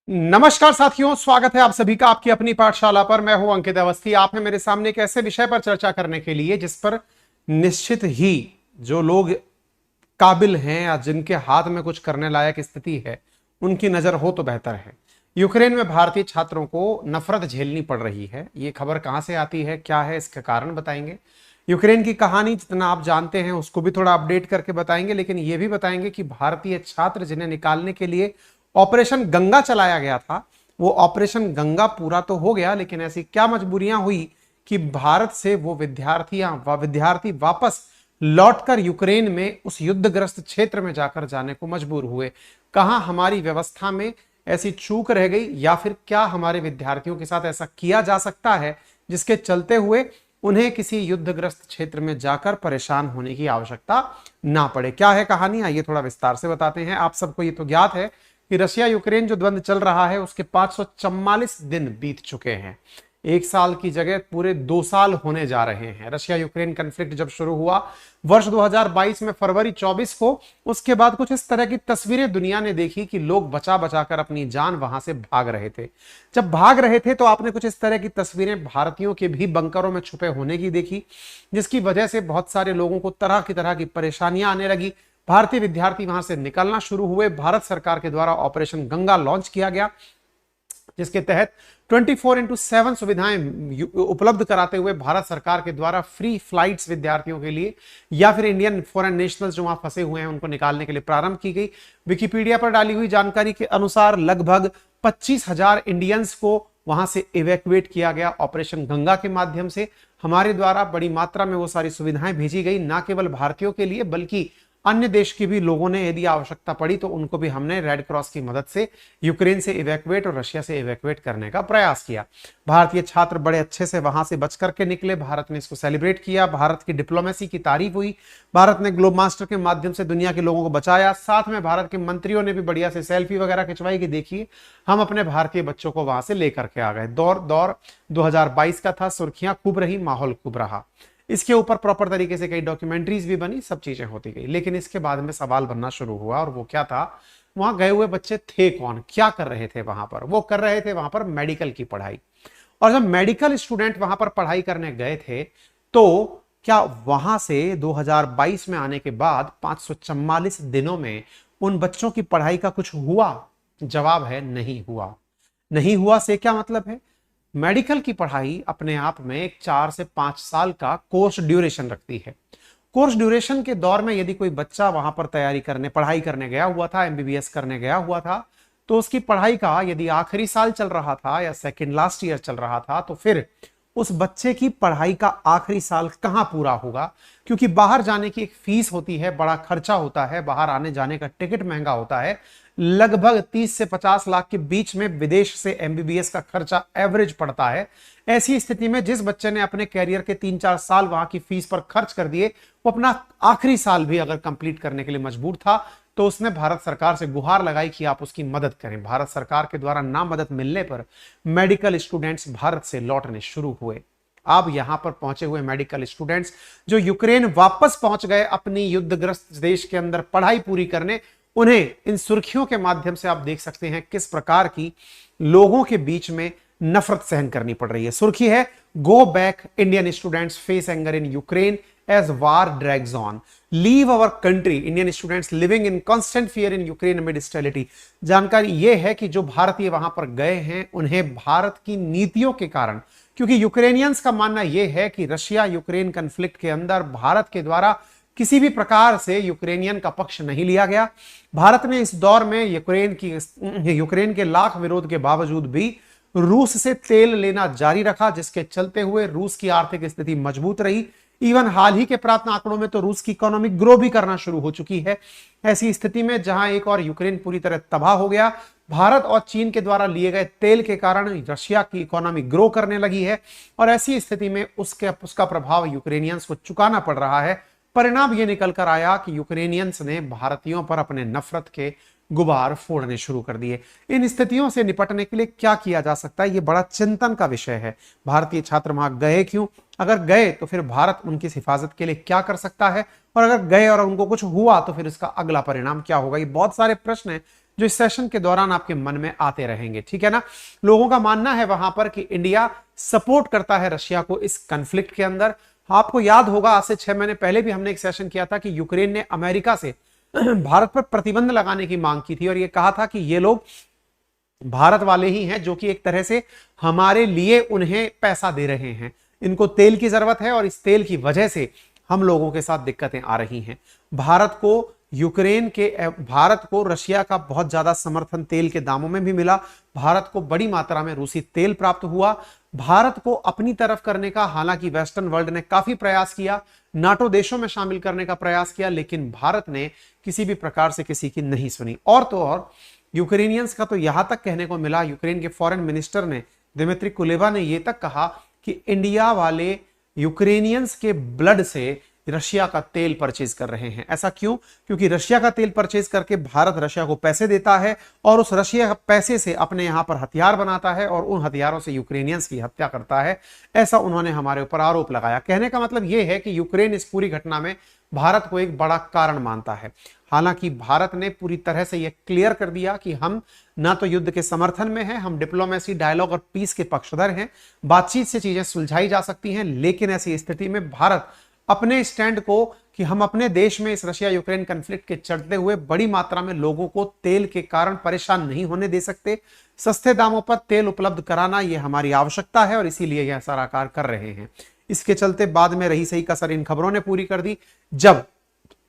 नमस्कार साथियों, स्वागत है आप सभी का आपकी अपनी पाठशाला पर। मैं हूं अंकित अवस्थी। आप हैं मेरे सामने एक ऐसे विषय पर चर्चा करने के लिए जिस पर निश्चित ही जो लोग काबिल हैं या जिनके हाथ में कुछ करने लायक स्थिति है उनकी नजर हो तो बेहतर है। यूक्रेन में भारतीय छात्रों को नफरत झेलनी पड़ रही है। ये खबर कहां से आती है, क्या है, इसके कारण बताएंगे। यूक्रेन की कहानी जितना आप जानते हैं उसको भी थोड़ा अपडेट करके बताएंगे, लेकिन यह भी बताएंगे कि भारतीय छात्र जिन्हें निकालने के लिए ऑपरेशन गंगा चलाया गया था, वो ऑपरेशन गंगा पूरा तो हो गया, लेकिन ऐसी क्या मजबूरियां हुई कि भारत से वो विद्यार्थी वापस लौटकर यूक्रेन में उस युद्धग्रस्त क्षेत्र में जाकर जाने को मजबूर हुए। कहां हमारी व्यवस्था में ऐसी चूक रह गई, या फिर क्या हमारे विद्यार्थियों के साथ ऐसा किया जा सकता है जिसके चलते हुए उन्हें किसी युद्धग्रस्त क्षेत्र में जाकर परेशान होने की आवश्यकता ना पड़े। क्या है कहानी, आइए थोड़ा विस्तार से बताते हैं। आप सबको ये तो ज्ञात है कि रशिया यूक्रेन जो द्वंद्व चल रहा है उसके 544 दिन बीत चुके हैं। एक साल की जगह पूरे 2 साल होने जा रहे हैं। रशिया यूक्रेन कन्फ्लिक्ट जब शुरू हुआ वर्ष 2022 में फरवरी 24 को, उसके बाद कुछ इस तरह की तस्वीरें दुनिया ने देखी कि लोग बचा बचाकर अपनी जान वहां से भाग रहे थे। जब भाग रहे थे तो आपने कुछ इस तरह की तस्वीरें भारतीयों के भी बंकरों में छुपे होने की देखी, जिसकी वजह से बहुत सारे लोगों को तरह की परेशानियां आने लगी। भारतीय विद्यार्थी वहां से निकलना शुरू हुए। भारत सरकार के द्वारा ऑपरेशन गंगा लॉन्च किया गया, जिसके तहत 24/7 सुविधाएं उपलब्ध कराते हुए भारत सरकार के द्वारा फ्री फ्लाइट्स विद्यार्थियों के लिए या फिर इंडियन फॉरेन नेशनल्स जो वहां फंसे हुए हैं उनको निकालने के लिए प्रारंभ की गई। विकिपीडिया पर डाली हुई जानकारी के अनुसार लगभग 25,000 इंडियंस को वहां से इवैक्यूएट किया गया ऑपरेशन गंगा के माध्यम से। हमारे द्वारा बड़ी मात्रा में वो सारी सुविधाएं भेजी गई, ना केवल भारतीयों के लिए बल्कि अन्य देश के भी लोगों ने यदि आवश्यकता पड़ी तो उनको भी हमने रेड क्रॉस की मदद से यूक्रेन से इवैक्यूएट और रशिया से इवैक्यूएट करने का प्रयास किया। भारतीय छात्र बड़े अच्छे से वहां से बच करके निकले। भारत ने इसको सेलिब्रेट किया, भारत की डिप्लोमेसी की तारीफ हुई। भारत ने ग्लोब मास्टर के माध्यम से दुनिया के लोगों को बचाया। साथ में भारत के मंत्रियों ने भी बढ़िया से सेल्फी वगैरह खिंचवाई कि देखिए हम अपने भारतीय बच्चों को वहां से लेकर के आ गए। दौर 2022 का था, सुर्खियां खूब रही, माहौल खूब रहा। इसके ऊपर प्रॉपर तरीके से कई डॉक्यूमेंट्रीज भी बनी, सब चीजें होती गई। लेकिन इसके बाद में सवाल बनना शुरू हुआ, और वो क्या था, वहां गए हुए बच्चे थे कौन, क्या कर रहे थे वहां पर। वो कर रहे थे वहां पर मेडिकल की पढ़ाई। और जब मेडिकल स्टूडेंट वहां पर पढ़ाई करने गए थे तो क्या वहां से 2022 में आने के बाद 544 दिनों में उन बच्चों की पढ़ाई का कुछ हुआ? जवाब है नहीं हुआ। नहीं हुआ से क्या मतलब है, मेडिकल की पढ़ाई अपने आप में एक 4 से 5 साल का कोर्स ड्यूरेशन रखती है। कोर्स ड्यूरेशन के दौर में यदि कोई बच्चा वहां पर पढ़ाई करने गया हुआ था, एमबीबीएस करने गया हुआ था, तो उसकी पढ़ाई का यदि आखिरी साल चल रहा था या सेकंड लास्ट ईयर चल रहा था, तो फिर उस बच्चे की पढ़ाई का आखिरी साल कहां पूरा होगा। क्योंकि बाहर जाने की एक फीस होती है, बड़ा खर्चा होता है, बाहर आने जाने का टिकट महंगा होता है। लगभग 30 से 50 लाख के बीच में विदेश से एमबीबीएस का खर्चा एवरेज पड़ता है। ऐसी स्थिति में जिस बच्चे ने अपने कैरियर के 3-4 साल वहां की फीस पर खर्च कर दिए, वो अपना आखिरी साल भी अगर कंप्लीट करने के लिए मजबूर था, तो उसने भारत सरकार से गुहार लगाई कि आप उसकी मदद करें। भारत सरकार के द्वारा ना मदद मिलने पर मेडिकल स्टूडेंट्स भारत से लौटने शुरू हुए। अब यहां पर पहुंचे हुए मेडिकल स्टूडेंट्स जो यूक्रेन वापस पहुंच गए अपनी युद्धग्रस्त देश के अंदर पढ़ाई पूरी करने, उन्हें इन सुर्खियों के माध्यम से आप देख सकते हैं किस प्रकार की लोगों के बीच में नफरत सहन करनी पड़ रही है। सुर्खी है, go back, Indian students face anger in Ukraine as war drags on, leave our country, Indian students living in constant fear in Ukraine amid hostility. जानकारी यह है कि जो भारतीय वहां पर गए हैं उन्हें भारत की नीतियों के कारण, क्योंकि यूक्रेनियंस का मानना यह है कि रशिया यूक्रेन कन्फ्लिक्ट के अंदर भारत के द्वारा किसी भी प्रकार से यूक्रेनियन का पक्ष नहीं लिया गया। भारत ने इस दौर में यूक्रेन के लाख विरोध के बावजूद भी रूस से तेल लेना जारी रखा, जिसके चलते हुए रूस की आर्थिक स्थिति मजबूत रही। इवन हाल ही के प्राप्त आंकड़ों में तो रूस की इकोनॉमी ग्रो भी करना शुरू हो चुकी है। ऐसी स्थिति में जहां एक और यूक्रेन पूरी तरह तबाह हो गया, भारत और चीन के द्वारा लिए गए तेल के कारण रशिया की इकोनॉमी ग्रो करने लगी है, और ऐसी स्थिति में उसका प्रभाव यूक्रेनियंस को चुकाना पड़ रहा है। परिणाम यह निकल कर आया कि यूक्रेनियंस ने भारतीयों पर अपने नफरत के गुबार फोड़ने शुरू कर दिए। इन स्थितियों से निपटने के लिए क्या किया जा सकता है, यह बड़ा चिंतन का विषय है। भारतीय छात्र वहां गए क्यों, अगर गए तो फिर भारत उनकी हिफाजत के लिए क्या कर सकता है, और अगर गए और उनको कुछ हुआ तो फिर इसका अगला परिणाम क्या होगा। ये बहुत सारे प्रश्न हैं जो इस सेशन के दौरान आपके मन में आते रहेंगे, ठीक है ना। लोगों का मानना है वहां पर कि इंडिया सपोर्ट करता है रशिया को इस कन्फ्लिक्ट के अंदर। आपको याद होगा आज से 6 महीने पहले भी हमने एक सेशन किया था कि यूक्रेन ने अमेरिका से भारत पर प्रतिबंध लगाने की मांग की थी और यह कहा था कि ये लोग भारत वाले ही हैं जो कि एक तरह से हमारे लिए उन्हें पैसा दे रहे हैं, इनको तेल की जरूरत है और इस तेल की वजह से हम लोगों के साथ दिक्कतें आ रही हैं। भारत को रशिया का बहुत ज्यादा समर्थन तेल के दामों में भी मिला, भारत को बड़ी मात्रा में रूसी तेल प्राप्त हुआ। भारत को अपनी तरफ करने का हालांकि वेस्टर्न वर्ल्ड ने काफी प्रयास किया, नाटो देशों में शामिल करने का प्रयास किया, लेकिन भारत ने किसी भी प्रकार से किसी की नहीं सुनी। और तो और यूक्रेनियंस का तो यहां तक कहने को मिला, यूक्रेन के फॉरेन मिनिस्टर ने दिमित्री कुलेबा ने यह तक कहा कि इंडिया वाले यूक्रेनियंस के ब्लड से रशिया का तेल परचेज कर रहे हैं। ऐसा क्यों? क्योंकि रशिया का तेल परचेज करके भारत रशिया को पैसे देता है और उस रशिया पैसे से अपने यहां पर हथियार बनाता है और उन हथियारों से यूक्रेनियंस की हत्या करता है। ऐसा उन्होंने हमारे ऊपर आरोप लगाया। कहने का मतलब यह है कि यूक्रेन इस पूरी घटना में भारत को एक बड़ा कारण मानता है। हालांकि भारत ने पूरी तरह से यह क्लियर कर दिया कि हम ना तो युद्ध के समर्थन में हैं, हम डिप्लोमेसी, डायलॉग और पीस के पक्षधर हैं, बातचीत से चीजें सुलझाई जा सकती हैं। लेकिन ऐसी स्थिति में भारत अपने स्टैंड को कि हम अपने देश में इस रशिया यूक्रेन कॉन्फ्लिक्ट के चलते हुए बड़ी मात्रा में लोगों को तेल के कारण परेशान नहीं होने दे सकते। सस्ते दामों पर तेल उपलब्ध कराना यह हमारी आवश्यकता है और इसीलिए यह सारा कार्य कर रहे हैं। इसके चलते बाद में रही सही कसर इन खबरों ने पूरी कर दी, जब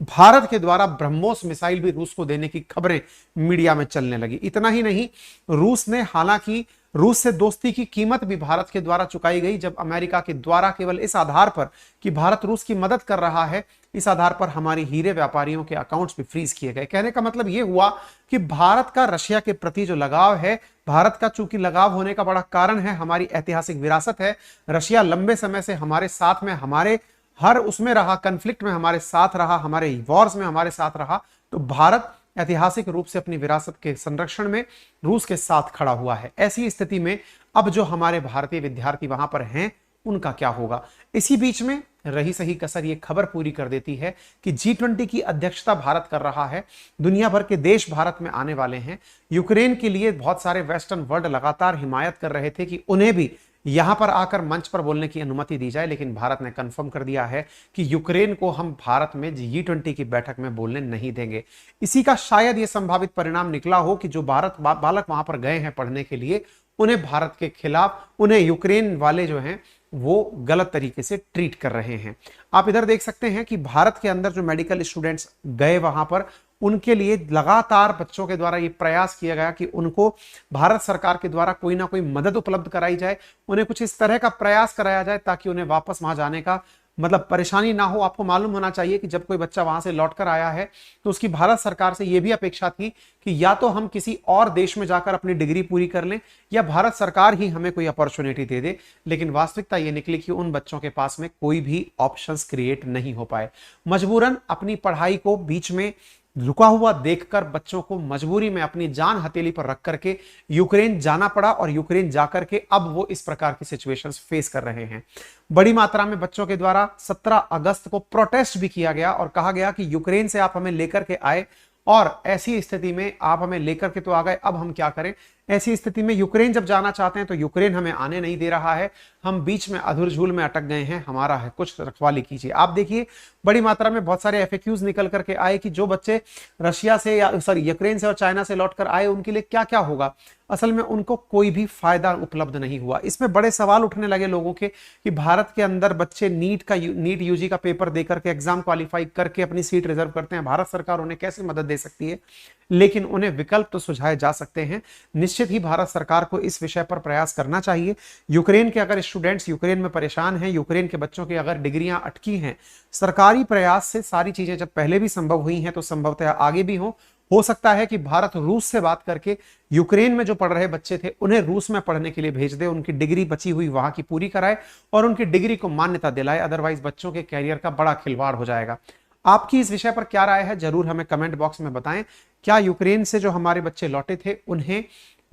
भारत के द्वारा ब्रह्मोस मिसाइल भी रूस को देने की खबरें मीडिया में चलने लगी। इतना ही नहीं, रूस ने हालांकि रूस से दोस्ती की कीमत भी भारत के द्वारा चुकाई गई, जब अमेरिका के द्वारा केवल इस आधार पर कि भारत रूस की मदद कर रहा है, इस आधार पर हमारे हीरे व्यापारियों के अकाउंट्स भी फ्रीज किए गए। कहने का मतलब यह हुआ कि भारत का रशिया के प्रति जो लगाव है, भारत का चूंकि लगाव होने का बड़ा कारण है हमारी ऐतिहासिक विरासत है। रशिया लंबे समय से हमारे साथ में, हमारे हर उसमें रहा, कन्फ्लिक्ट में हमारे साथ रहा, हमारे वॉर्स में हमारे साथ रहा। तो भारत ऐतिहासिक रूप से अपनी विरासत के संरक्षण में रूस के साथ खड़ा हुआ है। ऐसी स्थिति में अब जो हमारे भारतीय विद्यार्थी वहां पर हैं, उनका क्या होगा? इसी बीच में रही सही कसर ये खबर पूरी कर देती है कि G20 की अध्यक्षता भारत कर रहा है। दुनिया भर के देश भारत में आने वाले हैं। यूक्रेन के लिए बहुत सारे वेस्टर्न वर्ल्ड लगातार हिमायत कर रहे थे कि उन्हें भी यहां पर आकर मंच पर बोलने की अनुमति दी जाए, लेकिन भारत ने कंफर्म कर दिया है कि यूक्रेन को हम भारत में G20 की बैठक में बोलने नहीं देंगे। इसी का शायद यह संभावित परिणाम निकला हो कि जो भारत बालक वहां पर गए हैं पढ़ने के लिए, उन्हें भारत के खिलाफ, उन्हें यूक्रेन वाले जो हैं वो गलत तरीके से ट्रीट कर रहे हैं। आप इधर देख सकते हैं कि भारत के अंदर जो मेडिकल स्टूडेंट्स गए वहां पर, उनके लिए लगातार बच्चों के द्वारा ये प्रयास किया गया कि उनको भारत सरकार के द्वारा कोई ना कोई मदद उपलब्ध कराई जाए, उन्हें कुछ इस तरह का प्रयास कराया जाए ताकि उन्हें वापस वहां जाने का मतलब परेशानी ना हो। आपको मालूम होना चाहिए कि जब कोई बच्चा वहां से लौटकर आया है तो उसकी भारत सरकार से यह भी अपेक्षा थी कि या तो हम किसी और देश में जाकर अपनी डिग्री पूरी कर लें या भारत सरकार ही हमें कोई अपॉर्चुनिटी दे दे। लेकिन वास्तविकता यह निकली कि उन बच्चों के पास में कोई भी ऑप्शंस क्रिएट नहीं हो पाए। मजबूरन अपनी पढ़ाई को बीच में रुका हुआ देखकर बच्चों को मजबूरी में अपनी जान हथेली पर रख करके यूक्रेन जाना पड़ा और यूक्रेन जाकर के अब वो इस प्रकार की सिचुएशंस फेस कर रहे हैं। बड़ी मात्रा में बच्चों के द्वारा 17 अगस्त को प्रोटेस्ट भी किया गया और कहा गया कि यूक्रेन से आप हमें लेकर के आए और ऐसी स्थिति में आप हमें लेकर के तो आ गए, अब हम क्या करें? ऐसी स्थिति में यूक्रेन जब जाना चाहते हैं तो यूक्रेन हमें आने नहीं दे रहा है, हम बीच में अधूर झूल में अटक गए हैं, हमारा है कुछ रखवाली कीजिए। आप देखिए बड़ी मात्रा में बहुत सारे एफएक्यूज निकल करके आए कि जो बच्चे रशिया से या यूक्रेन से और चाइना से लौटकर आए उनके लिए क्या क्या होगा। असल में उनको कोई भी फायदा उपलब्ध नहीं हुआ। इसमें बड़े सवाल उठने लगे लोगों के कि भारत के अंदर बच्चे नीट यूजी का पेपर देकर के एग्जाम क्वालिफाई करके अपनी सीट रिजर्व करते हैं, भारत सरकार उन्हें कैसे मदद दे सकती है? लेकिन उन्हें विकल्प तो सुझाए जा सकते हैं। निश्चित ही भारत सरकार को इस विषय पर प्रयास करना चाहिए। यूक्रेन के अगर स्टूडेंट्स यूक्रेन में परेशान हैं, यूक्रेन के बच्चों की अगर डिग्रियां अटकी हैं, सरकारी प्रयास से सारी चीजें जब पहले भी संभव हुई हैं तो संभवतः आगे भी हो सकता है कि भारत रूस से बात करके यूक्रेन में जो पढ़ रहे बच्चे थे उन्हें रूस में पढ़ने के लिए भेज दे, उनकी डिग्री बची हुई वहां की पूरी कराए और उनकी डिग्री को मान्यता दिलाए। अदरवाइज बच्चों के कैरियर का बड़ा खिलवाड़ हो जाएगा। आपकी इस विषय पर क्या राय है, जरूर हमें कमेंट बॉक्स में बताएं। क्या यूक्रेन से जो हमारे बच्चे लौटे थे उन्हें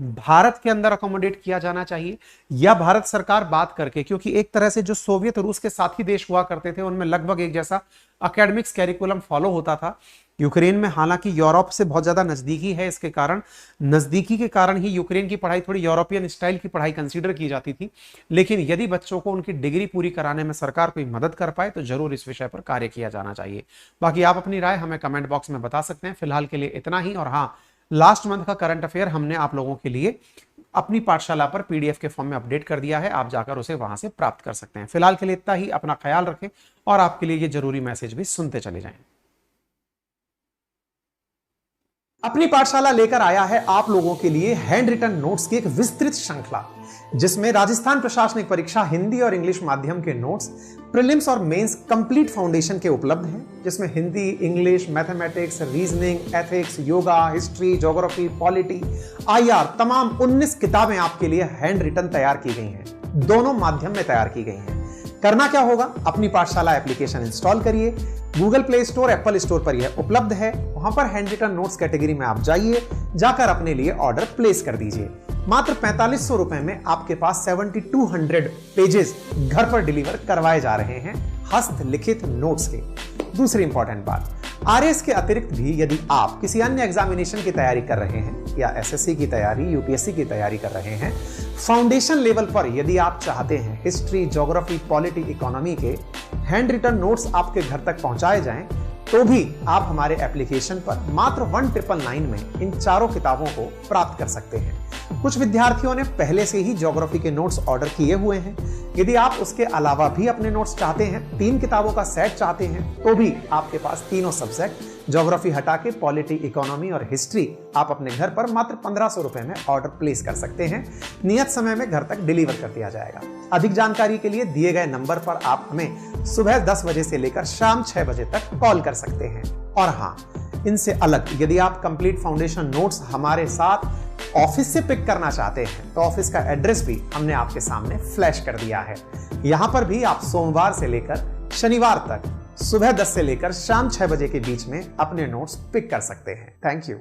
भारत के अंदर अकोमोडेट किया जाना चाहिए, या भारत सरकार बात करके, क्योंकि एक तरह से जो सोवियत रूस के साथी देश हुआ करते थे उनमें लगभग एक जैसा एकेडमिक्स कैरिकुलम फॉलो होता था। यूक्रेन में हालांकि यूरोप से बहुत ज्यादा नजदीकी है, इसके कारण नजदीकी के कारण ही यूक्रेन की पढ़ाई थोड़ी यूरोपियन स्टाइल की पढ़ाई कंसीडर की जाती थी। लेकिन यदि बच्चों को उनकी डिग्री पूरी कराने में सरकार कोई मदद कर पाए तो जरूर इस विषय पर कार्य किया जाना चाहिए। बाकी आप अपनी राय हमें कमेंट बॉक्स में बता सकते हैं। फिलहाल के लिए इतना ही। और हाँ, लास्ट मंथ का करंट अफेयर हमने आप लोगों के लिए अपनी पाठशाला पर पीडीएफ के फॉर्म में अपडेट कर दिया है, आप जाकर उसे वहां से प्राप्त कर सकते हैं। फिलहाल के लिए इतना ही। अपना ख्याल रखें और आपके लिए ये जरूरी मैसेज भी सुनते चले जाएं। अपनी पाठशाला लेकर आया है आप लोगों के लिए हैंड रिटन नोट्स की एक विस्तृत श्रृंखला, जिसमें राजस्थान प्रशासनिक परीक्षा हिंदी और इंग्लिश माध्यम के नोट्स, प्रीलिम्स और मेंस कंप्लीट फाउंडेशन के उपलब्ध हैं, जिसमें Hindi, English, mathematics, reasoning, ethics, yoga, history, geography, polity, IR तमाम 19 किताबें आपके लिए हैंड रिटन तैयार की गई हैं। दोनों माध्यम में तैयार की गई हैं। करना क्या होगा, अपनी पाठशाला एप्लीकेशन इंस्टॉल करिए, Google play store, Apple store पर यह उपलब्ध है। वहां पर हैंड रिटन नोट्स कैटेगरी में आप जाइए, जाकर अपने लिए ऑर्डर प्लेस कर दीजिए। मात्र 4500 रुपए में आपके पास 7200 पेजेस घर पर डिलीवर करवाए जा रहे हैं हस्तलिखित नोट्स के। दूसरी इंपॉर्टेंट बात, आरएस के अतिरिक्त भी यदि आप किसी अन्य एग्जामिनेशन की तैयारी कर रहे हैं या एसएससी की तैयारी, यूपीएससी की तैयारी कर रहे हैं, फाउंडेशन लेवल पर यदि आप चाहते हैं हिस्ट्री, ज्योग्राफी, पॉलिटी, इकोनॉमी के हैंड रिटन नोट्स आपके घर तक पहुंचाए जाएं, तो भी आप हमारे एप्लीकेशन पर मात्र 1999 में इन चारों किताबों को प्राप्त कर सकते हैं। कुछ विद्यार्थियों ने पहले से ही ज्योग्राफी के नोट्स ऑर्डर किए हुए हैं। यदि आप उसके अलावा भी अपने नोट्स चाहते हैं, 3 किताबों का सेट चाहते हैं, तो भी आपके पास तीनों सब्जेक्ट ज्योग्राफी हटा के पॉलिटी, इकोनॉमी और हिस्ट्री आप अपने घर पर मात्र 1500 रुपए में ऑर्डर प्लेस कर सकते हैं। नियत समय में घर तक डिलीवर कर दिया जाएगा। अधिक जानकारी के लिए दिए गए नंबर पर आप हमें सुबह 10 बजे से लेकर शाम 6 बजे तक कॉल कर सकते हैं। और हाँ, इनसे अलग यदि आप कंप्लीट फाउंडेशन नोट्स हमारे साथ ऑफिस से पिक करना चाहते हैं, तो ऑफिस का एड्रेस भी हमने आपके सामने फ्लैश कर दिया है। यहां पर भी आप सोमवार से लेकर शनिवार तक सुबह 10 से लेकर शाम 6 बजे के बीच में अपने नोट्स पिक कर सकते हैं। Thank you.